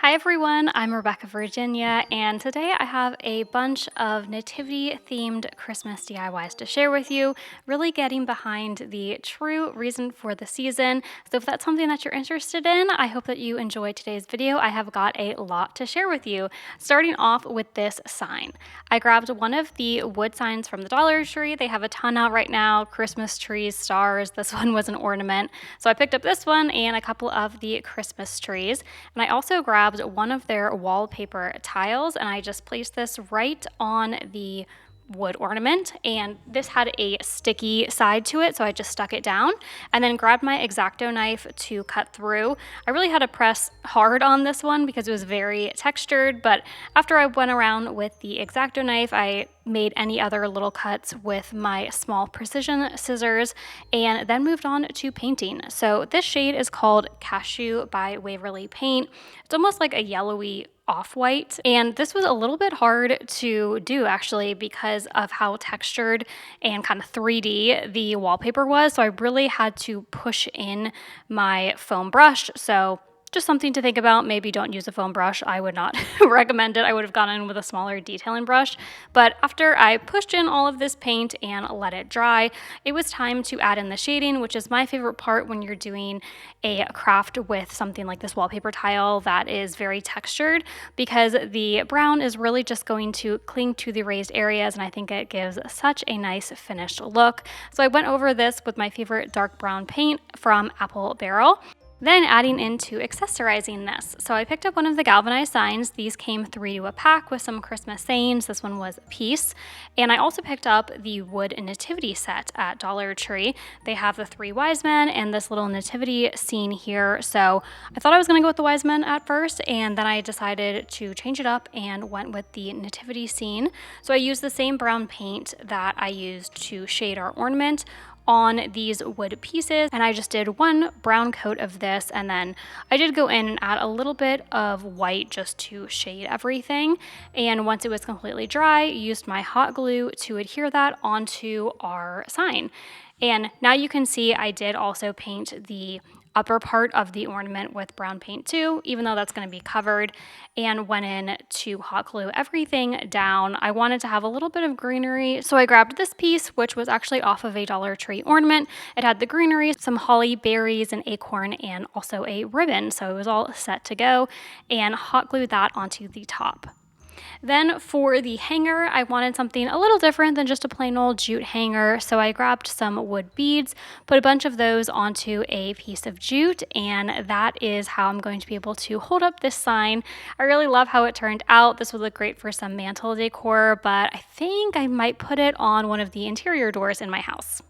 Hi everyone, I'm Rebecca Virginia, and today I have a bunch of nativity themed Christmas DIYs to share with you, really getting behind the true reason for the season. So if that's something that you're interested in, I hope that you enjoyed today's video. I have got a lot to share with you, starting off with this sign. I grabbed one of the wood signs from the Dollar Tree. They have a ton out right now, Christmas trees, stars. This one was an ornament. So I picked up this one and a couple of the Christmas trees, and I also grabbed one of their wallpaper tiles, and I just placed this right on the wood ornament, and this had a sticky side to it, so I just stuck it down and then grabbed my X-Acto knife to cut through. I really had to press hard on this one because it was very textured, but after I went around with the X-Acto knife, I made any other little cuts with my small precision scissors and then moved on to painting. So this shade is called Cashew by Waverly Paint. It's almost like a yellowy off-white, and this was a little bit hard to do actually because of how textured and kind of 3D the wallpaper was, so I really had to push in my foam brush. So just something to think about. Maybe don't use a foam brush. I would not recommend it. I would have gone in with a smaller detailing brush. But after I pushed in all of this paint and let it dry, it was time to add in the shading, which is my favorite part when you're doing a craft with something like this wallpaper tile that is very textured, because the brown is really just going to cling to the raised areas, and I think it gives such a nice finished look. So I went over this with my favorite dark brown paint from Apple Barrel. Then adding into accessorizing this. So I picked up one of the galvanized signs. These came 3 to a pack with some Christmas sayings. This one was a piece. And I also picked up the wood nativity set at Dollar Tree. They have the 3 wise men and this little nativity scene here. So I thought I was gonna go with the wise men at first, and then I decided to change it up and went with the nativity scene. So I used the same brown paint that I used to shade our ornament on these wood pieces, and I just did one brown coat of this, and then I did go in and add a little bit of white just to shade everything. And once it was completely dry, used my hot glue to adhere that onto our sign. And now you can see I did also paint the upper part of the ornament with brown paint too, even though that's going to be covered, and went in to hot glue everything down. I wanted to have a little bit of greenery, so I grabbed this piece, which was actually off of a Dollar Tree ornament. It had the greenery, some holly berries, an acorn, and also a ribbon, so it was all set to go, and hot glued that onto the top. Then for the hanger, I wanted something a little different than just a plain old jute hanger, so I grabbed some wood beads, put a bunch of those onto a piece of jute, and that is how I'm going to be able to hold up this sign. I really love how it turned out. This would look great for some mantle decor, but I think I might put it on one of the interior doors in my house.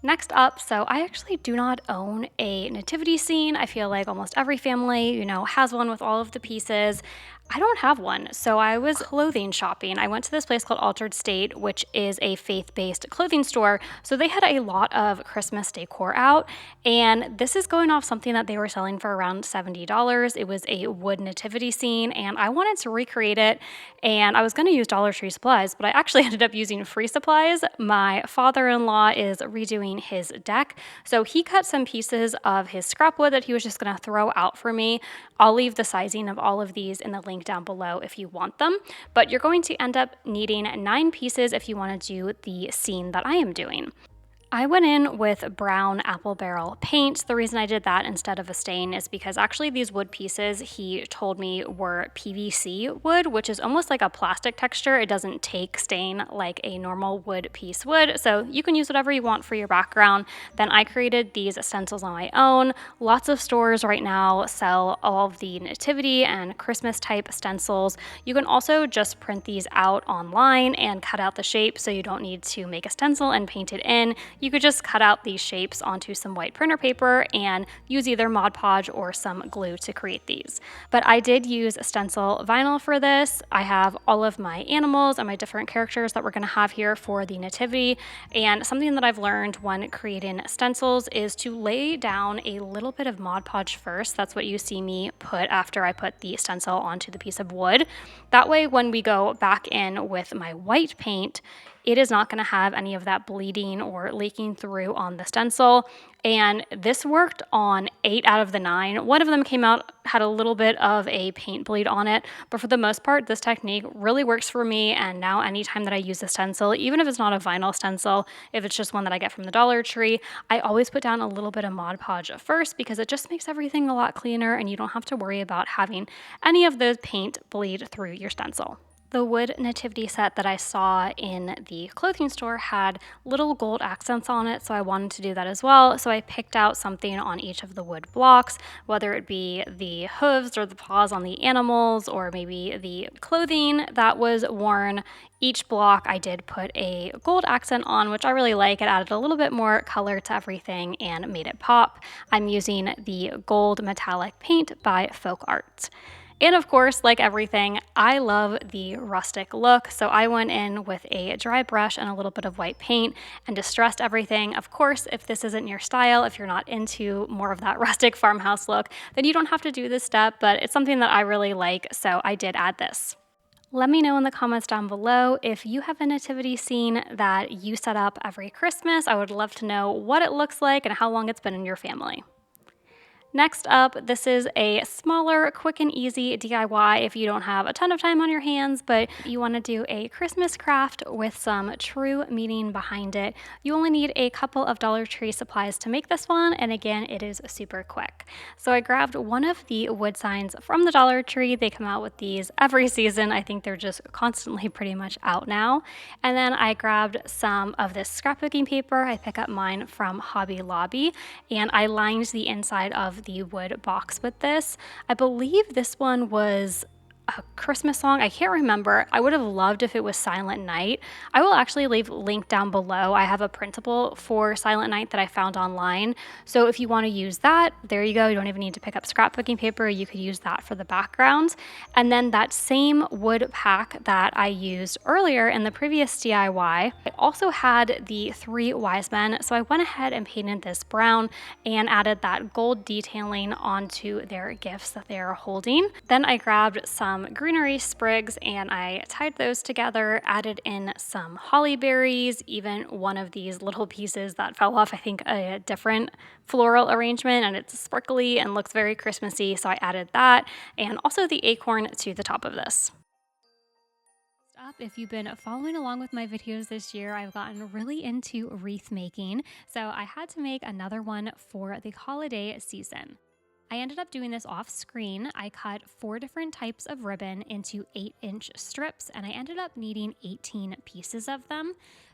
Next up, so I actually do not own a nativity scene. I feel like almost every family, has one with all of the pieces. I don't have one, so I was clothing shopping. I went to this place called Altered State, which is a faith-based clothing store. So they had a lot of Christmas decor out, and this is going off something that they were selling for around $70. It was a wood nativity scene, and I wanted to recreate it, and I was going to use Dollar Tree supplies, but I actually ended up using free supplies. My father-in-law is redoing his deck, so he cut some pieces of his scrap wood that he was just going to throw out for me. I'll leave the sizing of all of these in the link down below if you want them, but you're going to end up needing 9 pieces if you want to do the scene that I am doing. I went in with brown Apple Barrel paint. The reason I did that instead of a stain is because actually these wood pieces, he told me, were PVC wood, which is almost like a plastic texture. It doesn't take stain like a normal wood piece would, so you can use whatever you want for your background. Then I created these stencils on my own. Lots of stores right now sell all of the nativity and Christmas type stencils. You can also just print these out online and cut out the shape, so you don't need to make a stencil and paint it in. You could just cut out these shapes onto some white printer paper and use either Mod Podge or some glue to create these. But I did use stencil vinyl for this. I have all of my animals and my different characters that we're going to have here for the nativity. And something that I've learned when creating stencils is to lay down a little bit of Mod Podge first. That's what you see me put after I put the stencil onto the piece of wood. That way, when we go back in with my white paint, it is not going to have any of that bleeding or leaking through on the stencil. And this worked on 8 out of the 9. One of them came out, had a little bit of a paint bleed on it, but for the most part, this technique really works for me. And now anytime that I use a stencil, even if it's not a vinyl stencil, if it's just one that I get from the Dollar Tree, I always put down a little bit of Mod Podge first because it just makes everything a lot cleaner and you don't have to worry about having any of the paint bleed through your stencil. The wood nativity set that I saw in the clothing store had little gold accents on it, so I wanted to do that as well. So I picked out something on each of the wood blocks, whether it be the hooves or the paws on the animals, or maybe the clothing that was worn. Each block I did put a gold accent on, which I really like. It added a little bit more color to everything and made it pop. I'm using the gold metallic paint by Folk Art. And of course, like everything, I love the rustic look, so I went in with a dry brush and a little bit of white paint and distressed everything. Of course, if this isn't your style, if you're not into more of that rustic farmhouse look, then you don't have to do this step, but it's something that I really like, so I did add this. Let me know in the comments down below if you have a nativity scene that you set up every Christmas. I would love to know what it looks like and how long it's been in your family. Next up, this is a smaller, quick and easy DIY if you don't have a ton of time on your hands, but you want to do a Christmas craft with some true meaning behind it. You only need a couple of Dollar Tree supplies to make this one, and again, it is super quick. So I grabbed one of the wood signs from the Dollar Tree. They come out with these every season. I think they're just constantly pretty much out now. And then I grabbed some of this scrapbooking paper. I pick up mine from Hobby Lobby, and I lined the inside of the wood box with this. I believe this one was a Christmas song. I can't remember. I would have loved if it was Silent Night. I will actually leave a link down below. I have a printable for Silent Night that I found online. So if you want to use that, there you go. You don't even need to pick up scrapbooking paper. You could use that for the background. And then that same wood pack that I used earlier in the previous DIY, I also had the 3 wise men. So I went ahead and painted this brown and added that gold detailing onto their gifts that they're holding. Then I grabbed some greenery sprigs and I tied those together, added in some holly berries, even one of these little pieces that fell off, I think a different floral arrangement, and it's sparkly and looks very Christmassy, so I added that, and also the acorn to the top of this. If you've been following along with my videos this year, I've gotten really into wreath making, so I had to make another one for the holiday season. I ended up doing this off screen. I cut 4 different types of ribbon into 8-inch strips, and I ended up needing 18 pieces of them.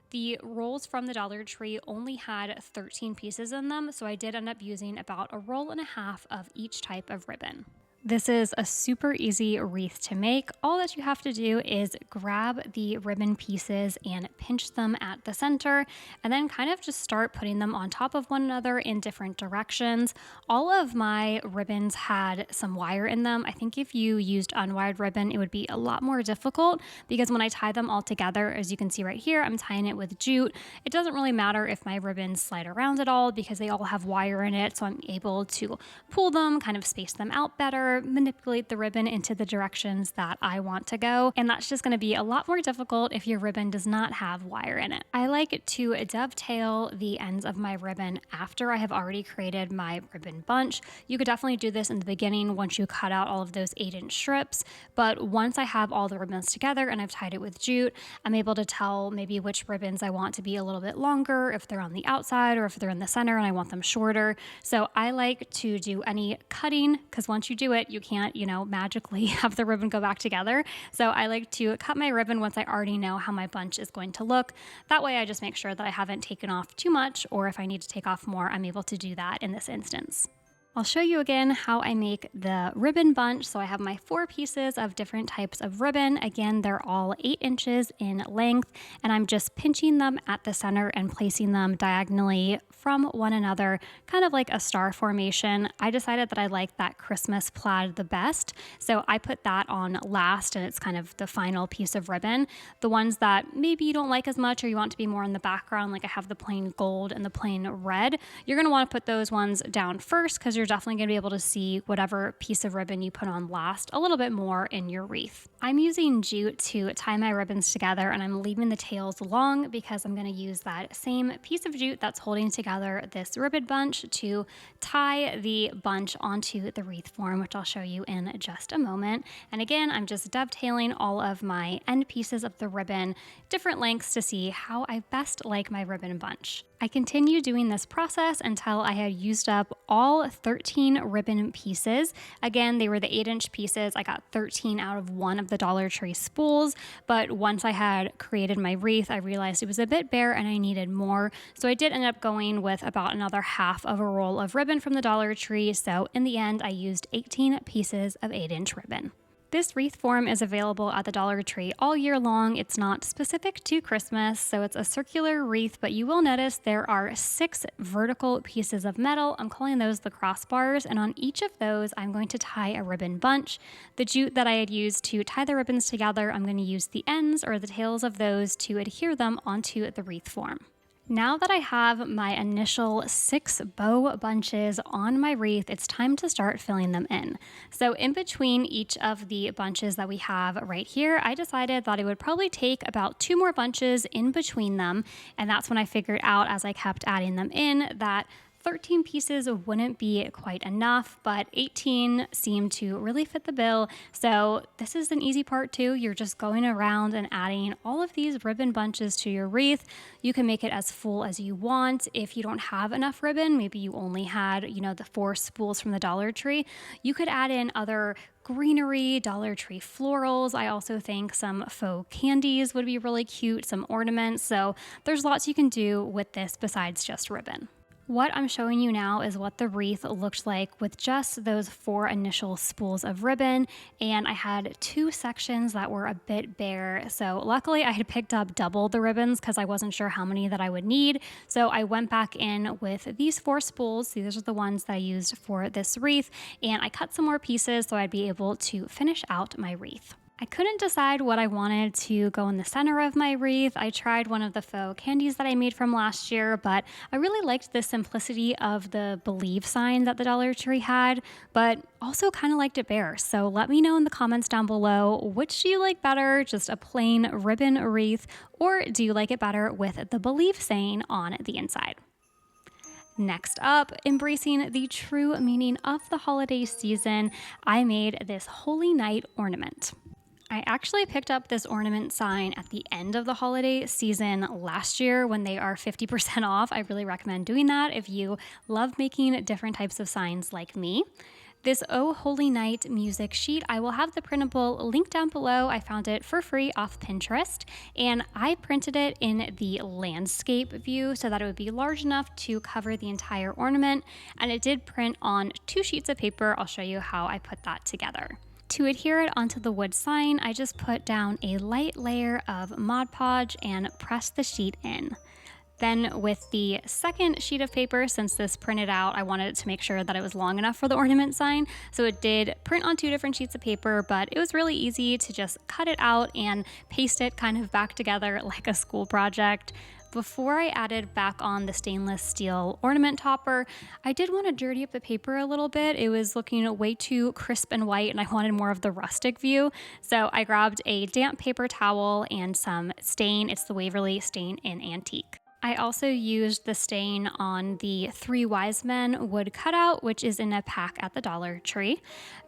The rolls from the Dollar Tree only had 13 pieces in them, so I did end up using about a roll and a half of each type of ribbon. This is a super easy wreath to make. All that you have to do is grab the ribbon pieces and pinch them at the center, and then kind of just start putting them on top of one another in different directions. All of my ribbons had some wire in them. I think if you used unwired ribbon, it would be a lot more difficult because when I tie them all together, as you can see right here, I'm tying it with jute. It doesn't really matter if my ribbons slide around at all because they all have wire in it, so I'm able to pull them, kind of space them out better, manipulate the ribbon into the directions that I want to go, and that's just going to be a lot more difficult if your ribbon does not have wire in it. I like to dovetail the ends of my ribbon after I have already created my ribbon bunch. You could definitely do this in the beginning once you cut out all of those 8-inch strips, but once I have all the ribbons together and I've tied it with jute, I'm able to tell maybe which ribbons I want to be a little bit longer, if they're on the outside or if they're in the center and I want them shorter. So I like to do any cutting because once you do it, you can't, magically have the ribbon go back together. So I like to cut my ribbon once I already know how my bunch is going to look. That way I just make sure that I haven't taken off too much, or if I need to take off more, I'm able to do that in this instance. I'll show you again how I make the ribbon bunch. So I have my 4 pieces of different types of ribbon. Again, they're all 8 inches in length, and I'm just pinching them at the center and placing them diagonally from one another, kind of like a star formation. I decided that I like that Christmas plaid the best, so I put that on last, and it's kind of the final piece of ribbon. The ones that maybe you don't like as much or you want to be more in the background, like I have the plain gold and the plain red, you're going to want to put those ones down first because you're you're definitely going to be able to see whatever piece of ribbon you put on last a little bit more in your wreath. I'm using jute to tie my ribbons together, and I'm leaving the tails long because I'm going to use that same piece of jute that's holding together this ribbon bunch to tie the bunch onto the wreath form, which I'll show you in just a moment. And again, I'm just dovetailing all of my end pieces of the ribbon, different lengths, to see how I best like my ribbon bunch. I continued doing this process until I had used up all 13 ribbon pieces. Again, they were the 8-inch pieces. I got 13 out of one of the Dollar Tree spools, but once I had created my wreath, I realized it was a bit bare and I needed more. So I did end up going with about another half of a roll of ribbon from the Dollar Tree. So in the end, I used 18 pieces of 8-inch ribbon. This wreath form is available at the Dollar Tree all year long. It's not specific to Christmas, so it's a circular wreath, but you will notice there are 6 vertical pieces of metal. I'm calling those the crossbars, and on each of those, I'm going to tie a ribbon bunch. The jute that I had used to tie the ribbons together, I'm going to use the ends or the tails of those to adhere them onto the wreath form. Now that I have my initial 6 bow bunches on my wreath, it's time to start filling them in. So in between each of the bunches that we have right here, I decided that I would probably take about 2 more bunches in between them. And that's when I figured out, as I kept adding them in, that 13 pieces wouldn't be quite enough, but 18 seemed to really fit the bill. So this is an easy part too. You're just going around and adding all of these ribbon bunches to your wreath. You can make it as full as you want. If you don't have enough ribbon, maybe you only had, the 4 spools from the Dollar Tree, you could add in other greenery, Dollar Tree florals. I also think some faux candies would be really cute, some ornaments. So there's lots you can do with this besides just ribbon. What I'm showing you now is what the wreath looked like with just those 4 initial spools of ribbon, and I had 2 sections that were a bit bare. So luckily I had picked up double the ribbons because I wasn't sure how many that I would need. So I went back in with these 4 spools. These are the ones that I used for this wreath, and I cut some more pieces so I'd be able to finish out my wreath. I couldn't decide what I wanted to go in the center of my wreath. I tried one of the faux candies that I made from last year, but I really liked the simplicity of the Believe sign that the Dollar Tree had, but also kind of liked it bare. So let me know in the comments down below, which do you like better, just a plain ribbon wreath, or do you like it better with the Believe saying on the inside? Next up, embracing the true meaning of the holiday season, I made this Holy Night ornament. I actually picked up this ornament sign at the end of the holiday season last year when they are 50% off. I really recommend doing that if you love making different types of signs like me. This Oh Holy Night music sheet, I will have the printable link down below. I found it for free off Pinterest, and I printed it in the landscape view so that it would be large enough to cover the entire ornament, and it did print on 2 sheets of paper. I'll show you how I put that together. To adhere it onto the wood sign, I just put down a light layer of Mod Podge and pressed the sheet in. Then with the second sheet of paper, since this printed out, I wanted it to make sure that it was long enough for the ornament sign. So it did print on 2 different sheets of paper, but it was really easy to just cut it out and paste it kind of back together like a school project. Before I added back on the stainless steel ornament topper, I did want to dirty up the paper a little bit. It was looking way too crisp and white, and I wanted more of the rustic view. So I grabbed a damp paper towel and some stain. It's the Waverly Stain in Antique. I also used the stain on the 3 Wise Men wood cutout, which is in a pack at the Dollar Tree.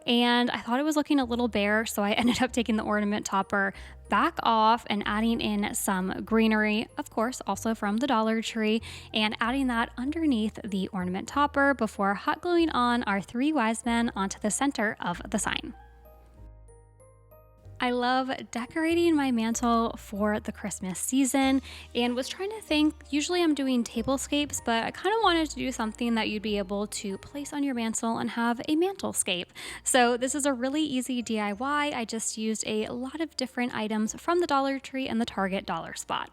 And I thought it was looking a little bare, so I ended up taking the ornament topper back off and adding in some greenery, of course, also from the Dollar Tree, and adding that underneath the ornament topper before hot gluing on our 3 Wise Men onto the center of the sign. I love decorating my mantle for the Christmas season and was trying to think, usually I'm doing tablescapes, but I kind of wanted to do something that you'd be able to place on your mantle and have a mantelscape. So this is a really easy DIY. I just used a lot of different items from the Dollar Tree and the Target dollar spot.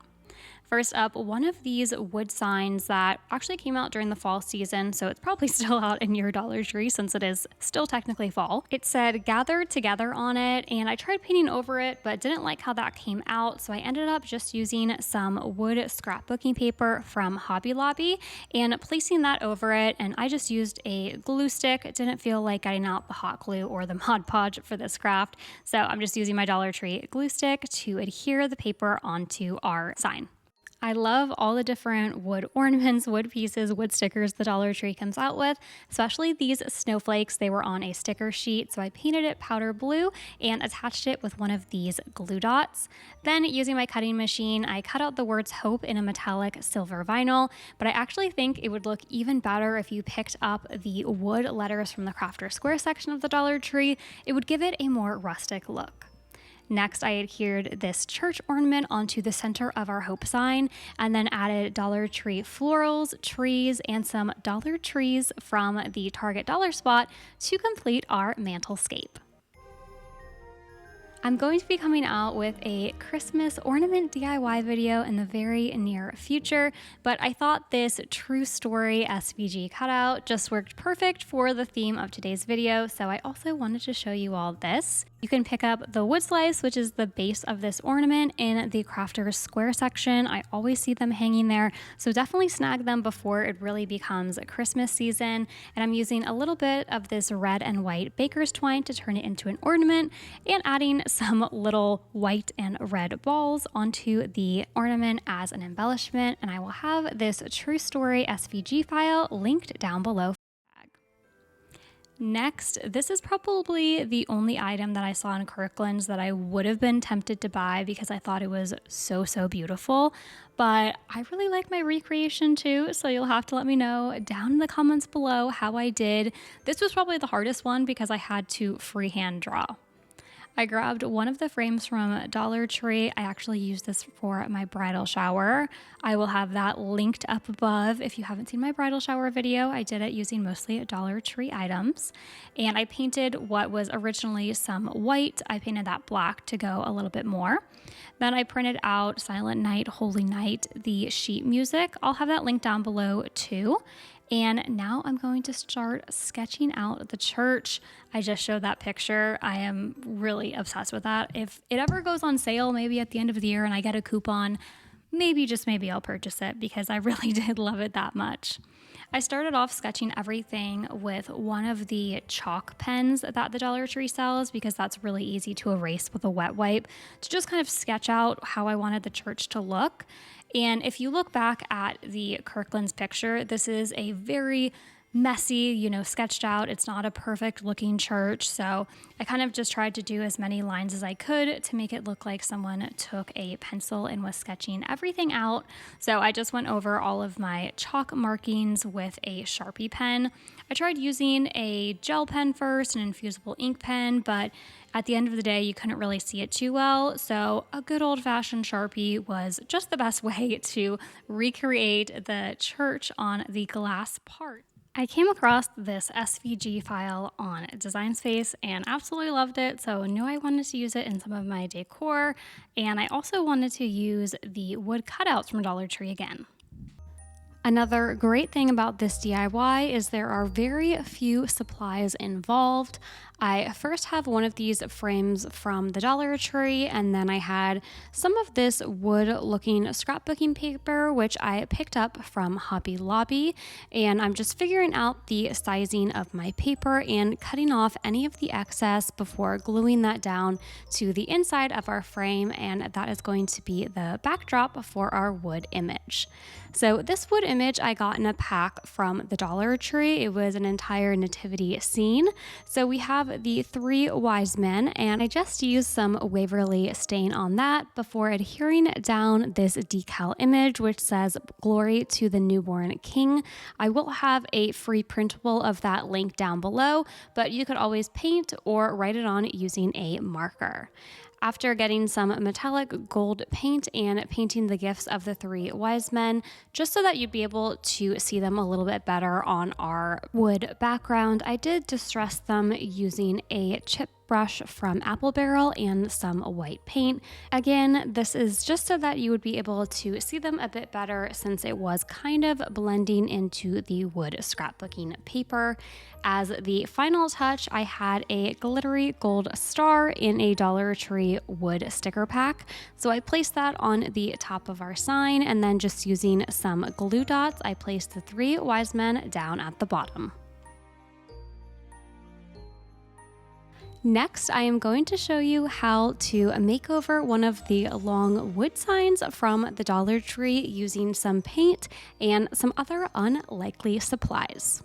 First up, one of these wood signs that actually came out during the fall season, so it's probably still out in your Dollar Tree since it is still technically fall. It said "Gathered Together" on it, and I tried painting over it, but didn't like how that came out, so I ended up just using some wood scrapbooking paper from Hobby Lobby and placing that over it, and I just used a glue stick. It didn't feel like getting out the hot glue or the Mod Podge for this craft, so I'm just using my Dollar Tree glue stick to adhere the paper onto our sign. I love all the different wood ornaments, wood pieces, wood stickers the Dollar Tree comes out with, especially these snowflakes. They were on a sticker sheet, so I painted it powder blue and attached it with one of these glue dots. Then, using my cutting machine, I cut out the words "Hope" in a metallic silver vinyl, but I actually think it would look even better if you picked up the wood letters from the Crafter Square section of the Dollar Tree. It would give it a more rustic look. Next, I adhered this church ornament onto the center of our hope sign and then added Dollar Tree florals, trees, and some Dollar Trees from the Target dollar spot to complete our mantelscape. I'm going to be coming out with a Christmas ornament DIY video in the very near future, but I thought this True Story SVG cutout just worked perfect for the theme of today's video, so I also wanted to show you all this. You can pick up the wood slice, which is the base of this ornament, in the Crafter's Square section. I always see them hanging there, so definitely snag them before it really becomes Christmas season. And I'm using a little bit of this red and white baker's twine to turn it into an ornament, and adding some little white and red balls onto the ornament as an embellishment. And I will have this True Story SVG file linked down below. Next, this is probably the only item that I saw in Kirkland's that I would have been tempted to buy because I thought it was so beautiful, but I really like my recreation too, so you'll have to let me know down in the comments below how I did. This was probably the hardest one because I had to freehand draw. I grabbed one of the frames from Dollar Tree. I actually used this for my bridal shower. I will have that linked up above. If you haven't seen my bridal shower video, I did it using mostly Dollar Tree items. And I painted what was originally some white. I painted that black to go a little bit more. Then I printed out Silent Night, Holy Night, the sheet music. I'll have that linked down below too. And now I'm going to start sketching out the church. I just showed that picture. I am really obsessed with that. If it ever goes on sale, maybe at the end of the year and I get a coupon, maybe, just maybe, I'll purchase it because I really did love it that much. I started off sketching everything with one of the chalk pens that the Dollar Tree sells because that's really easy to erase with a wet wipe to just kind of sketch out how I wanted the church to look. And if you look back at the Kirkland's picture, this is a very messy, sketched out. It's not a perfect looking church. So I kind of just tried to do as many lines as I could to make it look like someone took a pencil and was sketching everything out. So I just went over all of my chalk markings with a Sharpie pen. I tried using a gel pen first, an infusible ink pen, but at the end of the day, you couldn't really see it too well. So a good old-fashioned Sharpie was just the best way to recreate the church on the glass part. I came across this SVG file on Design Space and absolutely loved it, so knew I wanted to use it in some of my decor, and I also wanted to use the wood cutouts from Dollar Tree again. Another great thing about this DIY is there are very few supplies involved. I first have one of these frames from the Dollar Tree, and then I had some of this wood-looking scrapbooking paper, which I picked up from Hobby Lobby, and I'm just figuring out the sizing of my paper and cutting off any of the excess before gluing that down to the inside of our frame, and that is going to be the backdrop for our wood image. So this wood image I got in a pack from the Dollar Tree. It was an entire nativity scene. So we have the 3 wise men, and I just used some Waverly stain on that before adhering down this decal image, which says "Glory to the Newborn King." I will have a free printable of that link down below, but you could always paint or write it on using a marker. After getting some metallic gold paint and painting the gifts of the 3 wise men, just so that you'd be able to see them a little bit better on our wood background, I did distress them using a chip brush from Apple Barrel and some white paint. Again, this is just so that you would be able to see them a bit better since it was kind of blending into the wood scrapbooking paper. As the final touch, I had a glittery gold star in a Dollar Tree wood sticker pack. So I placed that on the top of our sign, and then just using some glue dots, I placed the 3 wise men down at the bottom. Next, I am going to show you how to make over one of the long wood signs from the Dollar Tree using some paint and some other unlikely supplies.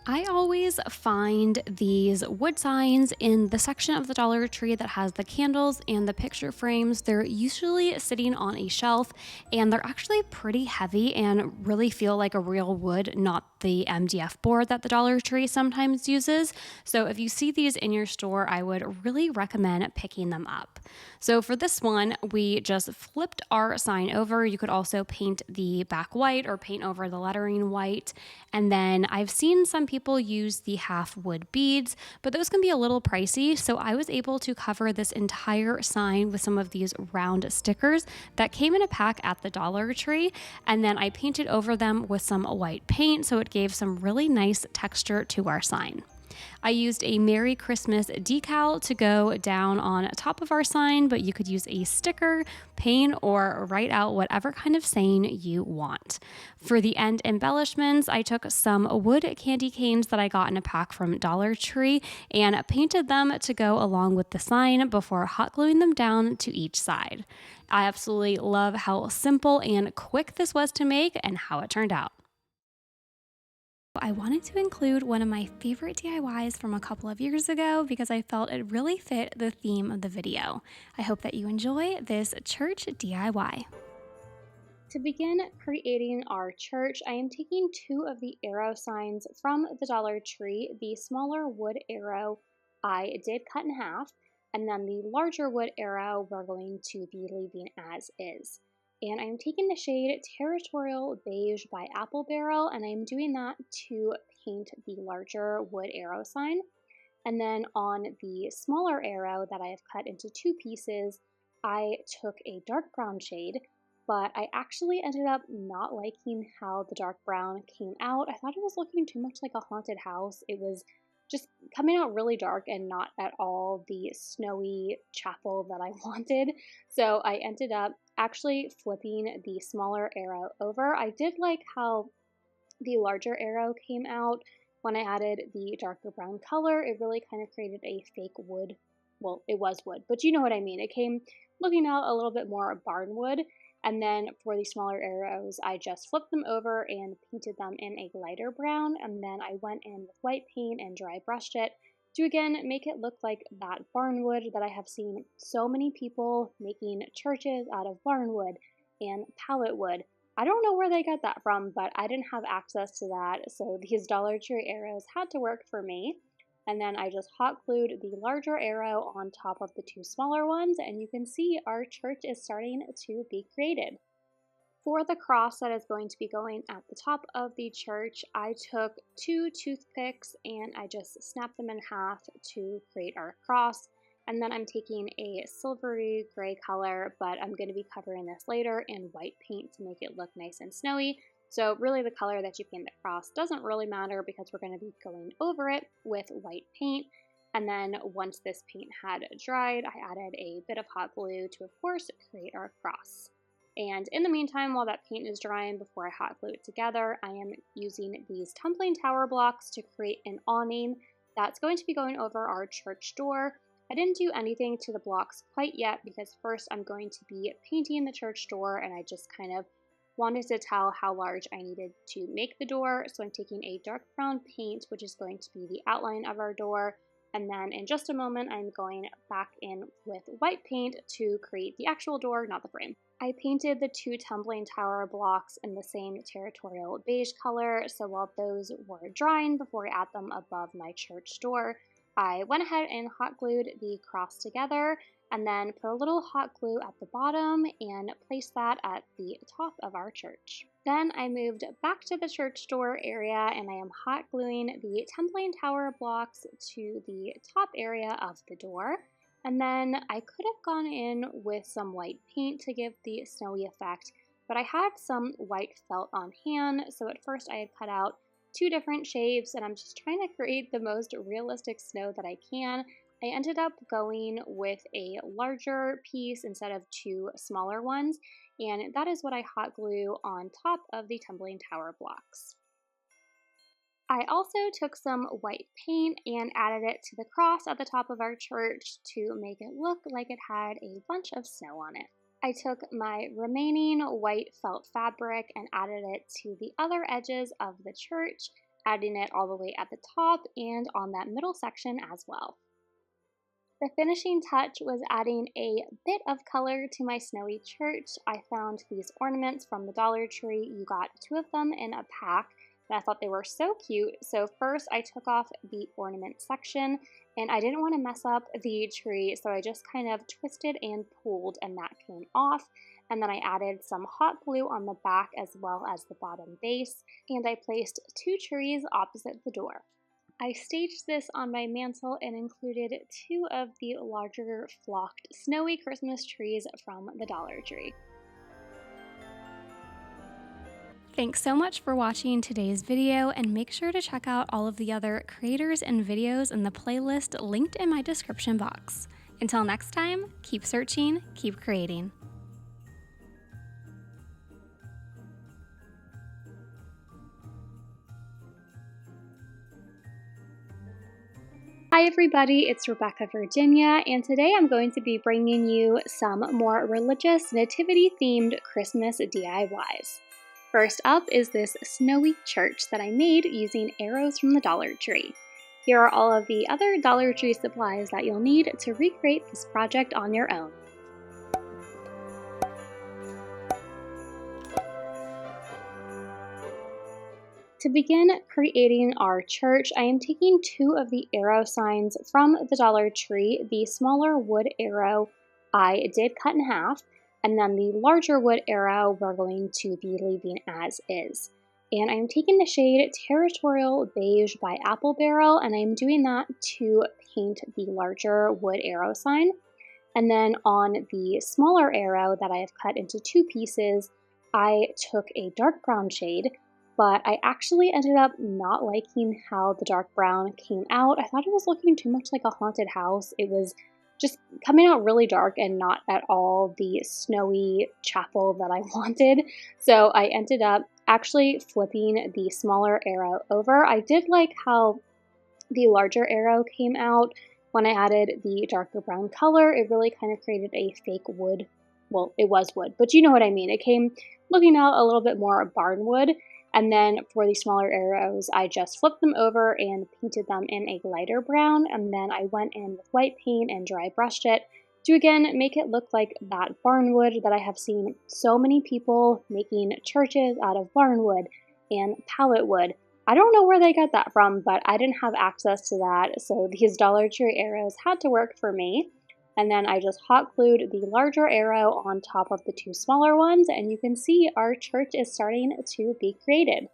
I always find these wood signs in the section of the Dollar Tree that has the candles and the picture frames. They're usually sitting on a shelf, and they're actually pretty heavy and really feel like a real wood, not the MDF board that the Dollar Tree sometimes uses. So if you see these in your store, I would really recommend picking them up. So for this one, we just flipped our sign over. You could also paint the back white or paint over the lettering white. And then I've seen some people use the half wood beads, but those can be a little pricey. So I was able to cover this entire sign with some of these round stickers that came in a pack at the Dollar Tree. And then I painted over them with some white paint, so it gave some really nice texture to our sign. I used a Merry Christmas decal to go down on top of our sign, but you could use a sticker, paint, or write out whatever kind of saying you want. For the end embellishments, I took some wood candy canes that I got in a pack from Dollar Tree and painted them to go along with the sign before hot gluing them down to each side. I absolutely love how simple and quick this was to make and how it turned out. I wanted to include one of my favorite DIYs from a couple of years ago because I felt it really fit the theme of the video. I hope that you enjoy this church DIY. To begin creating our church, I am taking 2 of the arrow signs from the Dollar Tree. The smaller wood arrow I did cut in half, and then the larger wood arrow we're going to be leaving as is. And I'm taking the shade Territorial Beige by Apple Barrel, and I'm doing that to paint the larger wood arrow sign. And then on the smaller arrow that I have cut into 2 pieces, I took a dark brown shade, but I actually ended up not liking how the dark brown came out. I thought it was looking too much like a haunted house. It was just coming out really dark and not at all the snowy chapel that I wanted. So I ended up actually flipping the smaller arrow over. I did like how the larger arrow came out when I added the darker brown color. It really kind of created a fake wood. Well, it was wood, but you know what I mean. It came looking out a little bit more barnwood. And then for the smaller arrows, I just flipped them over and painted them in a lighter brown. And then I went in with white paint and dry brushed it to again make it look like that barnwood that I have seen so many people making churches out of barnwood and pallet wood. I don't know where they got that from, but I didn't have access to that, so these Dollar Tree arrows had to work for me. And then I just hot glued the larger arrow on top of the 2 smaller ones, and you can see our church is starting to be created. For the cross that is going to be going at the top of the church, I took 2 toothpicks and I just snapped them in half to create our cross. And then I'm taking a silvery gray color, but I'm going to be covering this later in white paint to make it look nice and snowy. So really the color that you paint the cross doesn't really matter because we're going to be going over it with white paint. And then once this paint had dried, I added a bit of hot glue to, of course, create our cross. And in the meantime, while that paint is drying before I hot glue it together, I am using these tumbling tower blocks to create an awning that's going to be going over our church door. I didn't do anything to the blocks quite yet because first I'm going to be painting the church door, and I just kind of wanted to tell how large I needed to make the door. So I'm taking a dark brown paint, which is going to be the outline of our door. And then in just a moment, I'm going back in with white paint to create the actual door, not the frame. I painted the 2 tumbling tower blocks in the same Territorial Beige color. So while those were drying before I add them above my church door, I went ahead and hot glued the cross together and then put a little hot glue at the bottom and placed that at the top of our church. Then I moved back to the church door area and I am hot gluing the tumbling tower blocks to the top area of the door. And then I could have gone in with some white paint to give the snowy effect, but I had some white felt on hand, so at first I had cut out 2 different shapes and I'm just trying to create the most realistic snow that I can. I ended up going with a larger piece instead of 2 smaller ones, and that is what I hot glue on top of the tumbling tower blocks. I also took some white paint and added it to the cross at the top of our church to make it look like it had a bunch of snow on it. I took my remaining white felt fabric and added it to the other edges of the church, adding it all the way at the top and on that middle section as well. The finishing touch was adding a bit of color to my snowy church. I found these ornaments from the Dollar Tree. You got 2 of them in a pack, and I thought they were so cute. So first I took off the ornament section, and I didn't want to mess up the tree, so I just kind of twisted and pulled, and that came off. And then I added some hot glue on the back as well as the bottom base, and I placed 2 trees opposite the door. I staged this on my mantle and included 2 of the larger flocked snowy Christmas trees from the Dollar Tree. Thanks so much for watching today's video, and make sure to check out all of the other creators and videos in the playlist linked in my description box. Until next time, keep searching, keep creating. Hi everybody, it's Rebecca Virginia, and today I'm going to be bringing you some more religious nativity themed Christmas DIYs. First up is this snowy church that I made using arrows from the Dollar Tree. Here are all of the other Dollar Tree supplies that you'll need to recreate this project on your own. To begin creating our church, I am taking 2 of the arrow signs from the Dollar Tree. The smaller wood arrow I did cut in half, and then the larger wood arrow we're going to be leaving as is. And I'm taking the shade Territorial Beige by Apple Barrel, and I'm doing that to paint the larger wood arrow sign. And then on the smaller arrow that I have cut into 2 pieces, I took a dark brown shade, but I actually ended up not liking how the dark brown came out. I thought it was looking too much like a haunted house. It was just coming out really dark and not at all the snowy chapel that I wanted. So I ended up actually flipping the smaller arrow over. I did like how the larger arrow came out when I added the darker brown color. It really kind of created a fake wood. Well, it was wood, but you know what I mean. It came looking out a little bit more barnwood. And then for the smaller arrows, I just flipped them over and painted them in a lighter brown. And then I went in with white paint and dry brushed it to again make it look like that barnwood that I have seen so many people making churches out of barnwood and pallet wood. I don't know where they got that from, but I didn't have access to that. So these Dollar Tree arrows had to work for me. And then I just hot glued the larger arrow on top of the 2 smaller ones, and you can see our church is starting to be created.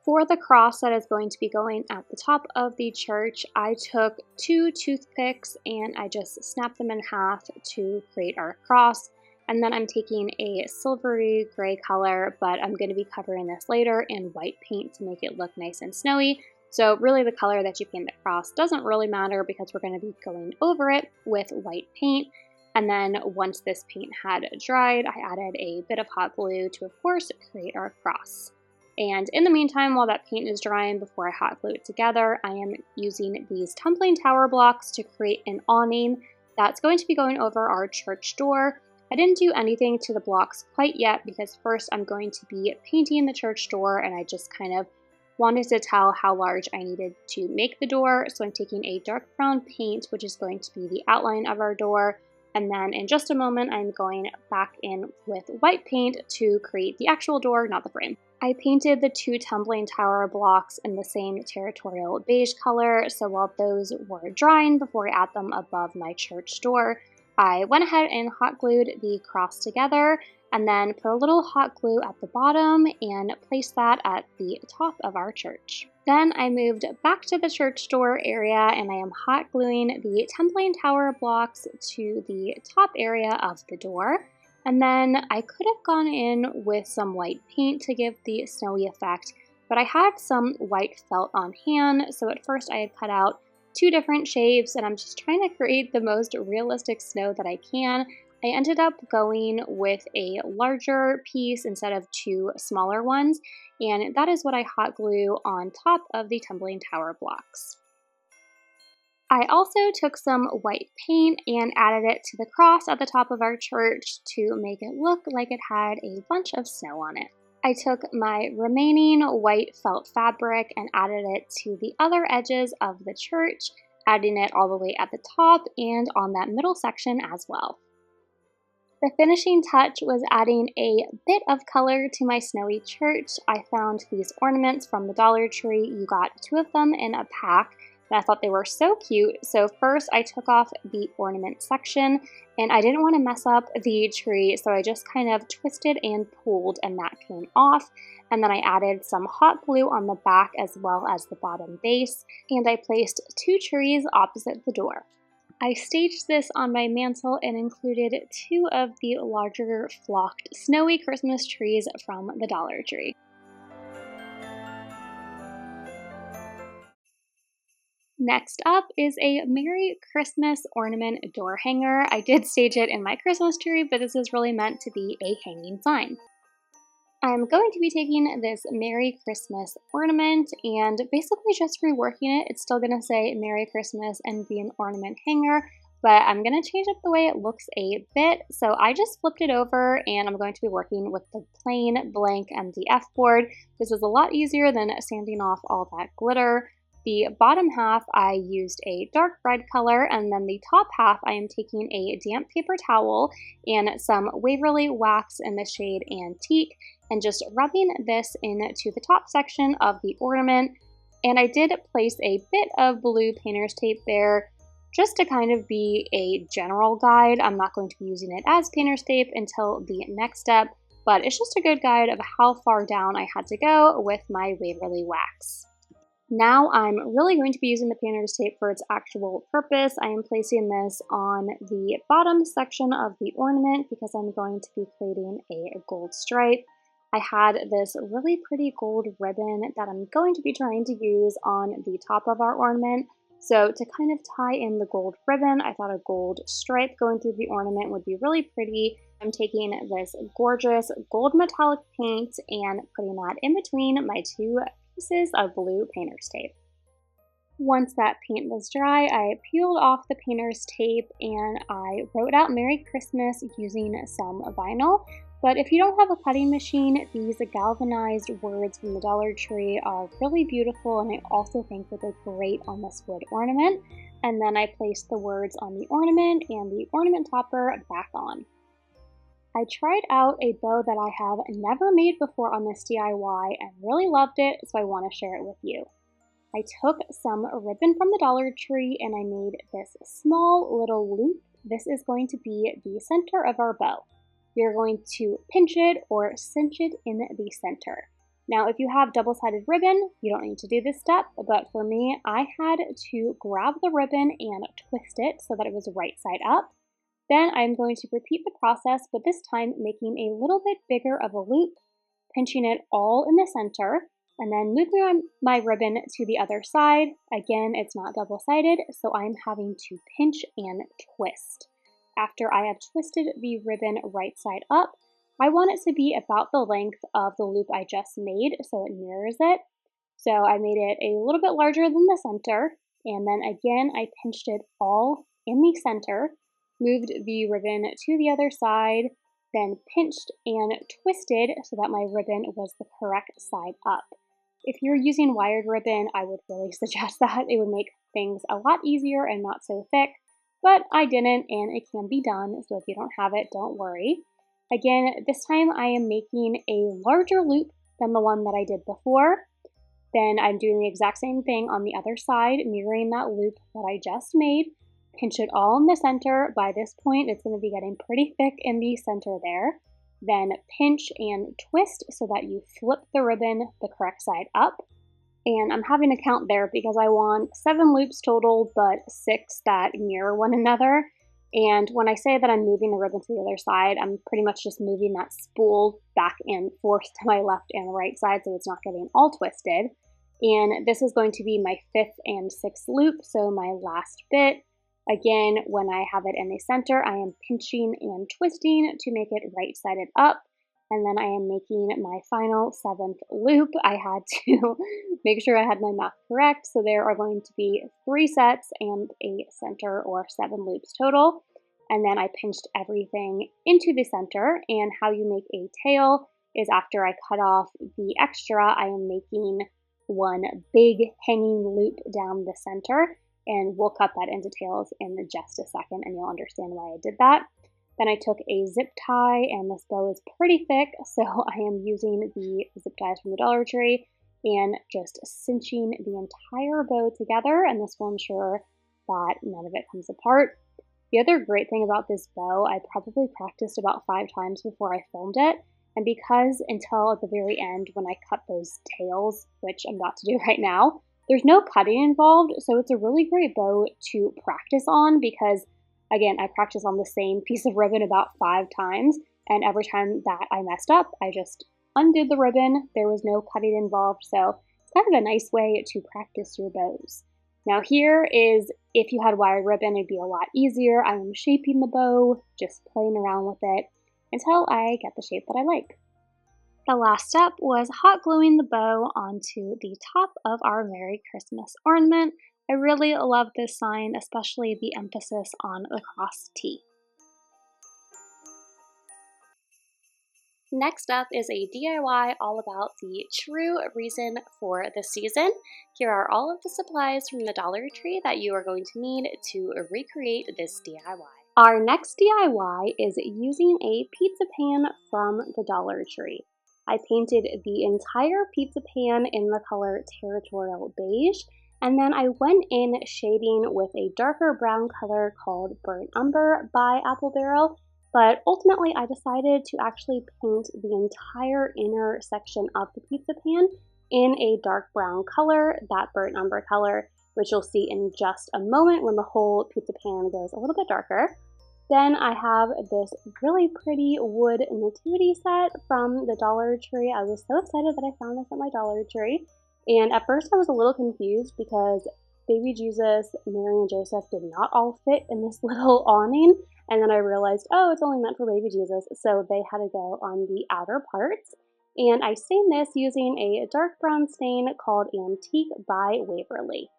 For the cross that is going to be going at the top of the church, I took 2 toothpicks and I just snapped them in half to create our cross. And then I'm taking a silvery gray color, but I'm going to be covering this later in white paint to make it look nice and snowy. So really the color that you paint the cross doesn't really matter because we're going to be going over it with white paint. And then once this paint had dried, I added a bit of hot glue to, of course, create our cross. And in the meantime, while that paint is drying before I hot glue it together, I am using these tumbling tower blocks to create an awning that's going to be going over our church door. I didn't do anything to the blocks quite yet because first I'm going to be painting the church door, and I just kind of wanted to tell how large I needed to make the door. So I'm taking a dark brown paint, which is going to be the outline of our door. And then in just a moment, I'm going back in with white paint to create the actual door, not the frame. I painted the two tumbling tower blocks in the same territorial beige color, so while those were drying before I add them above my church door, I went ahead and hot glued the cross together and then put a little hot glue at the bottom and placed that at the top of our church. Then I moved back to the church door area and I am hot gluing the tumbling tower blocks to the top area of the door. And then I could have gone in with some white paint to give the snowy effect, but I had some white felt on hand, so at first I had cut out two different shapes and I'm just trying to create the most realistic snow that I can. I ended up going with a larger piece instead of two smaller ones, and that is what I hot glue on top of the tumbling tower blocks. I also took some white paint and added it to the cross at the top of our church to make it look like it had a bunch of snow on it. I took my remaining white felt fabric and added it to the other edges of the church, adding it all the way at the top and on that middle section as well. The finishing touch was adding a bit of color to my snowy church. I found these ornaments from the Dollar Tree. You got two of them in a pack, and I thought they were so cute. So first I took off the ornament section, and I didn't want to mess up the tree, so I just kind of twisted and pulled, and that came off. And then I added some hot glue on the back as well as the bottom base, and I placed two trees opposite the door. I staged this on my mantle and included two of the larger flocked snowy Christmas trees from the Dollar Tree. Next up is a Merry Christmas ornament door hanger. I did stage it in my Christmas tree, but this is really meant to be a hanging sign. I'm going to be taking this Merry Christmas ornament and basically just reworking it. It's still going to say Merry Christmas and be an ornament hanger, but I'm going to change up the way it looks a bit. So I just flipped it over and I'm going to be working with the plain blank MDF board. This is a lot easier than sanding off all that glitter. The bottom half I used a dark red color, and then the top half I am taking a damp paper towel and some Waverly wax in the shade Antique and just rubbing this into the top section of the ornament. And I did place a bit of blue painter's tape there just to kind of be a general guide. I'm not going to be using it as painter's tape until the next step, but it's just a good guide of how far down I had to go with my Waverly wax. Now I'm really going to be using the painter's tape for its actual purpose. I am placing this on the bottom section of the ornament because I'm going to be creating a gold stripe. I had this really pretty gold ribbon that I'm going to be trying to use on the top of our ornament. So to kind of tie in the gold ribbon, I thought a gold stripe going through the ornament would be really pretty. I'm taking this gorgeous gold metallic paint and putting that in between my two pieces of blue painter's tape. Once that paint was dry, I peeled off the painter's tape and I wrote out Merry Christmas using some vinyl. But if you don't have a cutting machine, these galvanized words from the Dollar Tree are really beautiful, and I also think would look great on this wood ornament. And then I placed the words on the ornament and the ornament topper back on. I tried out a bow that I have never made before on this DIY and really loved it, so I want to share it with you. I took some ribbon from the Dollar Tree and I made this small little loop. This is going to be the center of our bow. You're going to pinch it or cinch it in the center. Now, if you have double-sided ribbon, you don't need to do this step, but for me, I had to grab the ribbon and twist it so that it was right side up. Then I'm going to repeat the process, but this time making a little bit bigger of a loop, pinching it all in the center, and then moving my ribbon to the other side. Again, it's not double-sided, so I'm having to pinch and twist. After I have twisted the ribbon right side up, I want it to be about the length of the loop I just made so it mirrors it. So I made it a little bit larger than the center, and then again I pinched it all in the center, moved the ribbon to the other side, then pinched and twisted so that my ribbon was the correct side up. If you're using wired ribbon, I would really suggest that. It would make things a lot easier and not so thick. But I didn't, and it can be done, so if you don't have it, don't worry. Again, this time I am making a larger loop than the one that I did before. Then I'm doing the exact same thing on the other side, mirroring that loop that I just made. Pinch it all in the center. By this point, it's going to be getting pretty thick in the center there. Then pinch and twist so that you flip the ribbon the correct side up. And I'm having to count there because I want 7 loops total, but 6 that mirror one another. And when I say that I'm moving the ribbon to the other side, I'm pretty much just moving that spool back and forth to my left and right side so it's not getting all twisted. And this is going to be my 5th and 6th loop, so my last bit. Again, when I have it in the center, I am pinching and twisting to make it right-sided up. And then I am making my final 7th loop. I had to make sure I had my math correct. So there are going to be 3 sets and a center, or 7 loops total. And then I pinched everything into the center. And how you make a tail is after I cut off the extra, I am making one big hanging loop down the center. And we'll cut that into tails in just a second and you'll understand why I did that. Then I took a zip tie, and this bow is pretty thick, so I am using the zip ties from the Dollar Tree and just cinching the entire bow together, and this will ensure that none of it comes apart. The other great thing about this bow, I probably practiced about 5 times before I filmed it, and because until at the very end when I cut those tails, which I'm about to do right now, there's no cutting involved, so it's a really great bow to practice on because again, I practiced on the same piece of ribbon about 5 times, and every time that I messed up, I just undid the ribbon. There was no cutting involved, so it's kind of a nice way to practice your bows. Now here is, if you had wired ribbon, it'd be a lot easier. I am shaping the bow, just playing around with it until I get the shape that I like. The last step was hot gluing the bow onto the top of our Merry Christmas ornament. I really love this sign, especially the emphasis on the cross T. Next up is a DIY all about the true reason for the season. Here are all of the supplies from the Dollar Tree that you are going to need to recreate this DIY. Our next DIY is using a pizza pan from the Dollar Tree. I painted the entire pizza pan in the color Territorial Beige, and then I went in shading with a darker brown color called Burnt Umber by Apple Barrel, but ultimately I decided to actually paint the entire inner section of the pizza pan in a dark brown color, that Burnt Umber color, which you'll see in just a moment when the whole pizza pan goes a little bit darker. Then I have this really pretty wood nativity set from the Dollar Tree. I was so excited that I found this at my Dollar Tree. And at first I was a little confused because baby Jesus, Mary, and Joseph did not all fit in this little awning. And then I realized, oh, it's only meant for baby Jesus. So they had to go on the outer parts. And I stained this using a dark brown stain called Antique by Waverly.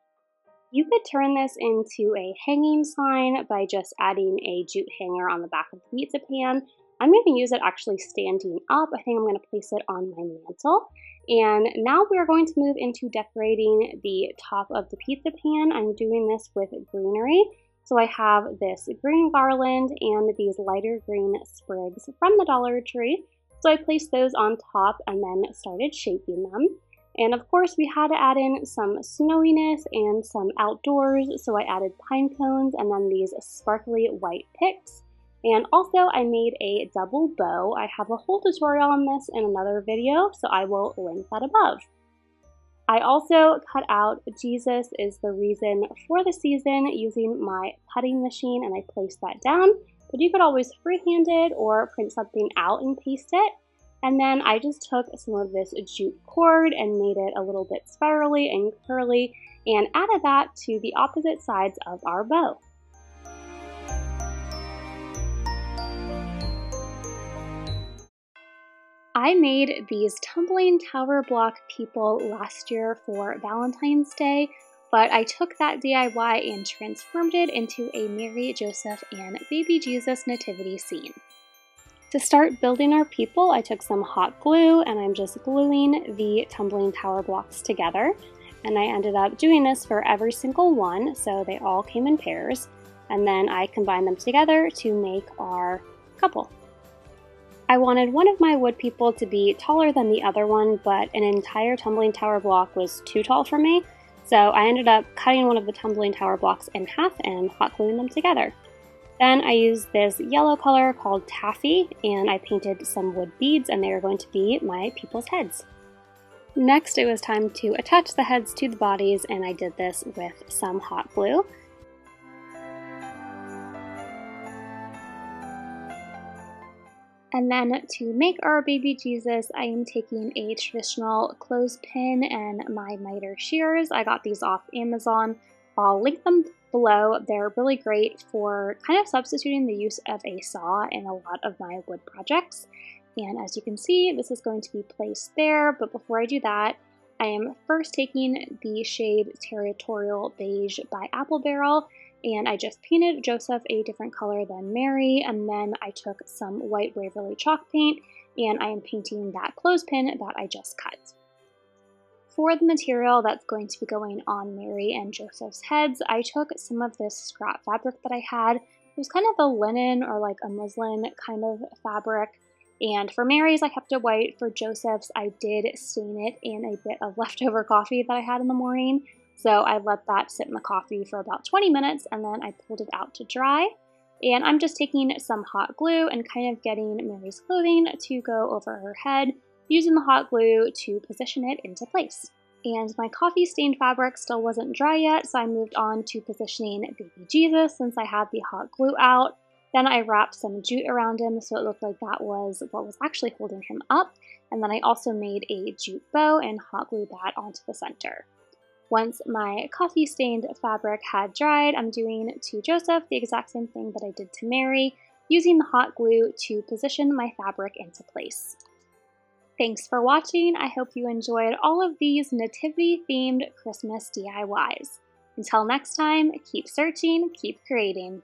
You could turn this into a hanging sign by just adding a jute hanger on the back of the pizza pan. I'm going to use it actually standing up. I think I'm going to place it on my mantle. And now we are going to move into decorating the top of the pizza pan. I'm doing this with greenery. So I have this green garland and these lighter green sprigs from the Dollar Tree. So I placed those on top and then started shaping them. And of course we had to add in some snowiness and some outdoors. So I added pine cones and then these sparkly white picks. And also I made a double bow. I have a whole tutorial on this in another video, so I will link that above. I also cut out Jesus is the reason for the season using my cutting machine, and I placed that down. But you could always freehand it or print something out and paste it. And then I just took some of this jute cord and made it a little bit spirally and curly and added that to the opposite sides of our bow. I made these tumbling tower block people last year for Valentine's Day, but I took that DIY and transformed it into a Mary, Joseph, and Baby Jesus nativity scene. To start building our people, I took some hot glue and I'm just gluing the tumbling tower blocks together. And I ended up doing this for every single one, so they all came in pairs. And then I combined them together to make our couple. I wanted one of my wood people to be taller than the other one, but an entire tumbling tower block was too tall for me, so I ended up cutting one of the tumbling tower blocks in half and hot gluing them together. Then I used this yellow color called taffy, and I painted some wood beads, and they are going to be my people's heads. Next, it was time to attach the heads to the bodies, and I did this with some hot glue. And then to make our baby Jesus, I am taking a traditional clothespin and my miter shears. I got these off Amazon. I'll link them below. They're really great for kind of substituting the use of a saw in a lot of my wood projects. And as you can see, this is going to be placed there, but before I do that, I am first taking the shade Territorial Beige by Apple Barrel, and I just painted Joseph a different color than Mary, and then I took some white Waverly chalk paint, and I am painting that clothespin that I just cut. For the material that's going to be going on Mary and Joseph's heads, I took some of this scrap fabric that I had. It was kind of a linen or like a muslin kind of fabric. And for Mary's, I kept it white. For Joseph's, I did stain it in a bit of leftover coffee that I had in the morning. So I let that sit in the coffee for about 20 minutes, and then I pulled it out to dry. And I'm just taking some hot glue and kind of getting Mary's clothing to go over her head, using the hot glue to position it into place. And my coffee stained fabric still wasn't dry yet, so I moved on to positioning baby Jesus since I had the hot glue out. Then I wrapped some jute around him so it looked like that was what was actually holding him up. And then I also made a jute bow and hot glued that onto the center. Once my coffee stained fabric had dried, I'm doing to Joseph the exact same thing that I did to Mary, using the hot glue to position my fabric into place. Thanks for watching. I hope you enjoyed all of these nativity-themed Christmas DIYs. Until next time, keep searching, keep creating.